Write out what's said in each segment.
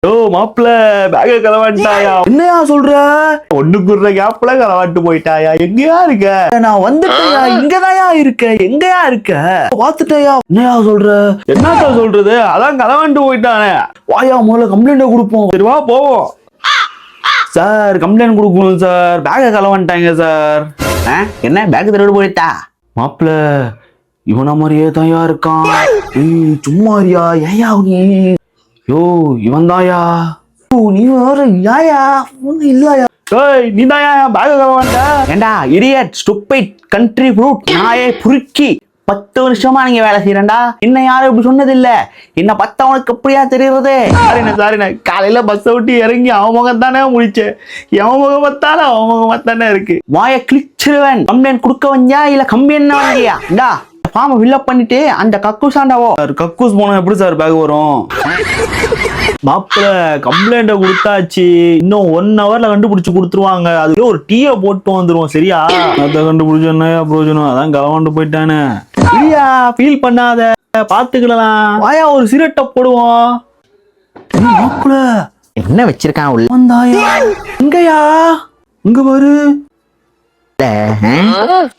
ஓ மாப்பிள்ள பேக களவாண்டாயா? என்னையா சொல்ற? ஒண்ணுக்குற கேப்ல களவாட்டு போயிட்டாயா? எங்கயா இருக்க? நான் வந்துட்டேயா, இங்கதாயா இருக்க. எங்கயா இருக்க? பாத்துட்டேயா. என்னையா சொல்ற? என்னக்கா சொல்றது? அதான் களவாண்டு போயிட்டானே. வாயா முதல்ல கம்ப்ளைண்ட் கொடுப்போம். சரி வா போவோம். சார் கம்ப்ளைண்ட் கொடுக்கணும் சார். பேக களவாண்டாங்க சார். என்ன பேக் திருடு போயிட்டா? மாப்பிள்ள இவன மாதிரியே தான் இருக்கான். சும்மாரியா ஏயா நீ? யோ இவன் தாயா. நீ வேற யாயா? ஒண்ணு இல்லையா? ஏய் நீ தாயா பேக களவாண்ட? ஏண்டா இடியட் ஸ்டூபிட் கண்ட்ரி ஃப்ரூட் நாயே புருக்கி, 10 வருஷமா நீங்க வேலை செய்யறேன்டா. இன்னும் யாரும் இப்படி சொன்னது இல்ல. என்ன பார்த்தா உனக்கு எப்படியா தெரியுறது? சாரிண்ணே காலையில பஸ் விட்டு இறங்கி அவன் முகம் தானே முடிச்சேன். எவன் முகம் பார்த்தாலும் அவன் முகம் தானே இருக்கு. வாயை கிழிச்சிருவேன். கம்ப்ளைண்ட் கொடுக்க வந்தியா இல்ல கம்பி என்ன வாங்கியா? இந்தா ஃபார்ம் ஃபில்அப் பண்ணிட்டு அந்த கக்கூஸ் ஆண்டாவோ. சார் கக்கூஸ் போனா எப்படி சார் பேக் வரும்? மாப்பிள்ள கம்ப்ளைண்ட கொடுத்தாச்சு. இன்னும் 1 ஹவர்ல கண்டுபிடிச்சு கொடுத்துருவாங்க. அதுல ஒரு டீயை போட்டு வந்துருவோம். சரியா? அதை கண்டுபிடிச்ச என்னையா பிரயோஜனம்? அதான் களவாண்டு போயிட்டானே. சரியா ஃபீல் பண்ணாத, பாத்துக்கலாம். வாயா ஒரு சிரட்டை போடுவோம். மாப்பிள்ள என்ன வச்சிருக்கான் உள்ள? வந்தாயா? எங்கயா? இங்க பாரு.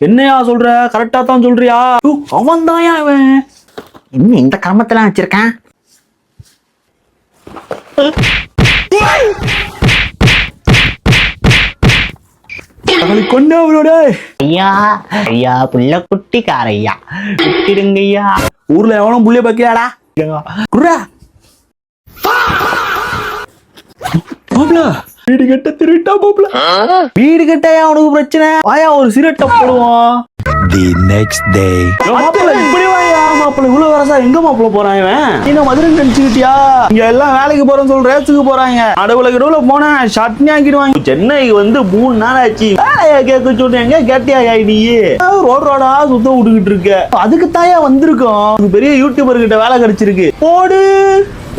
என்னையா சொல்ற? கரெக்டா தான் சொல்றியா? அவன் தாயா அவன். என்ன இந்த கிரமத்துல வச்சிருக்கான்? கொண்டு அவரோட ஐயா ஐயா புள்ள குட்டிக்காரையா விட்டுடுங்க ஐயா. ஊர்ல எவனும் புள்ளைய பாக்கியாடா? வீடு கட்ட திருட்டா மாப்பிள்ள. வீடு கட்டையா உனக்கு பிரச்சனை? வாயா ஒரு சிரட்டை போடுவோம். The next day. மாப்பிள்ள இப்படி வாயா. மாப்பிள்ள இவ்வளவு வரசா எங்க மாப்பிள்ள போறான் இவன்? நீங்க மதுரை நினைச்சுக்கிட்டியா? இங்க எல்லாம் வேலைக்கு போறேன்னு சொல்ற ரேஸுக்கு போறாங்க. நடுவுல கிடுவுல போனா சட்னி ஆக்கிடுவாங்க. சென்னைக்கு வந்து 3 நாள் ஆச்சு. வேலையா கேட்க சொன்னீங்க கேட்டியா? நீ ரோடா சுத்த விட்டுக்கிட்டு இருக்க. அதுக்கு தாயா வந்திருக்கோம். பெரிய யூடியூபர் கிட்ட வேலை கிடைச்சிருக்கு. போடு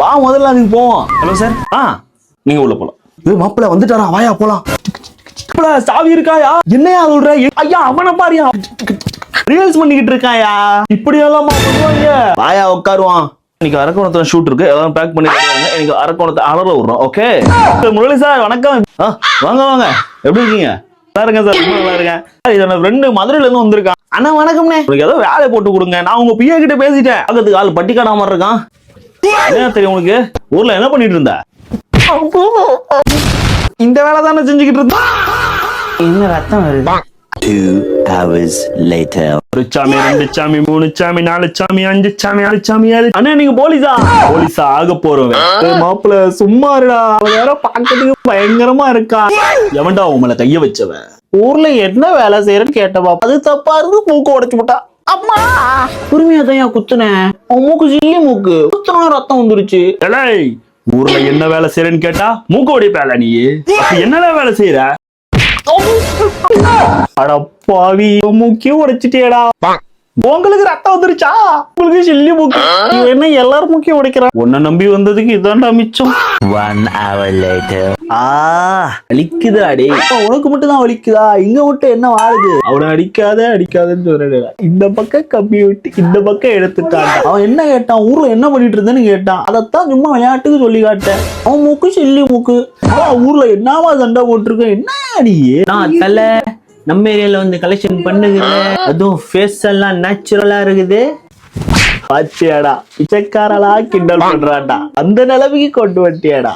வா முதல்ல அதுக்கு போவோம். Hello sir. நீங்க உள்ள போலாம். மாப்பிள்ள வந்துட்டாரா? வாயா போலாம். சாவி இருக்காயா? என்னையா சொல்ற? ஐயா அவனை பாரியா ரீல்ஸ் பண்ணிக்கிட்டு இருக்காயா? இப்படி எல்லாம் பண்ணுவாங்க. வாயா உட்காருவான். இன்னைக்கு அரக்கோணத்துல ஷூட் இருக்கு. எல்லாம் பேக் பண்ணி எனக்கு அரக்கோணத்தை அலற விடுறோம். ஓகே முரளி சார் வணக்கம். வாங்க வாங்க. எப்படி இருக்கீங்க? நல்லா இருக்கேன் சார். ரொம்ப நல்லா இருக்கேன். இதோட ஃப்ரெண்டு மதுரையில இருந்து வந்திருக்கான். அண்ணா வணக்கம்ண்ணே. உங்களுக்கு ஏதோ வேலை போட்டு கொடுங்க. நான் உங்க பிஏ கிட்ட பேசிட்டேன். பக்கத்துக்கு ஆள் பட்டிக்காடா மாதிரி இருக்கான். என்ன தெரியும் உங்களுக்கு? ஊர்ல என்ன பண்ணிட்டு இருந்த? இந்த வேலை தானே செஞ்சுக்கிட்டு இருந்தா. என்ன ரத்தம் வருது? 2 hours later. 1 சாமி 2 சாமி 3 சாமி 4 சாமி 5 சாமி 6 சாமி 7. அண்ணா நீங்க போலீஸா? போலீஸா ஆக போறவன். மாப்பிள்ள சும்மா இருடா. அவன் வேற பாக்கிறதுக்கு பயங்கரமா இருக்கா. எவன்டா உங்களை கைய வச்சவன்? ஊர்ல என்ன வேலை செய்யறன்னு கேட்டவா? அது தப்பா இருந்து மூக்கு உடைச்சு விட்டா. அம்மா உரிமையா தான் குத்துனேன். உன் மூக்கு சில்லி மூக்கு. குத்துனா ரத்தம் வந்துருச்சு. ஊர்ல என்ன வேலை செய்யறன்னு கேட்டா மூக்கு உடைப்பேல நீ. என்னடா வேலை செய்யற? அடப்பாவி மூக்கே உடைச்சிட்டேடா. உங்களுக்கு ரத்தம் வந்துருச்சா? உங்களுக்கு சில்லி மூக்கு. என்ன எல்லாரும் மூக்கையும் உடைக்கிறான். உன்னை நம்பி வந்ததுக்கு இதான்டா மிச்சம். 1 hour later. வலிக்குது அடி. உனக்கு மட்டும் தான் வலிக்குதா? இங்க மட்டும் என்ன வாழுது? அவனை அடிக்காதன்னு சொல்றேன். இந்த பக்கம் கம்பி விட்டு இந்த பக்கம் எடுத்துட்டான். அவன் என்ன கேட்டான்? ஊர்ல என்ன பண்ணிட்டு இருந்தேன்னு கேட்டான். அதைத்தான் சும்மா விளையாட்டுக்கு சொல்லி காட்டேன். அவன் மூக்கு சில்லி மூக்கு. ஊர்ல என்னவா சண்டை போட்டிருக்கேன்? என்ன அடி? நான் தலை நம்ம ஏரியால வந்து கலெக்ஷன் பண்ணுகிற. அதுவும் ஃபேஸ் எல்லாம் நேச்சுரலா இருக்குது. பாத்தியாடா பிச்சைக்காரலா கிண்டல் பண்றான்டா. அந்த நிலைமைக்கு கொண்டு வந்துட்டியாடா.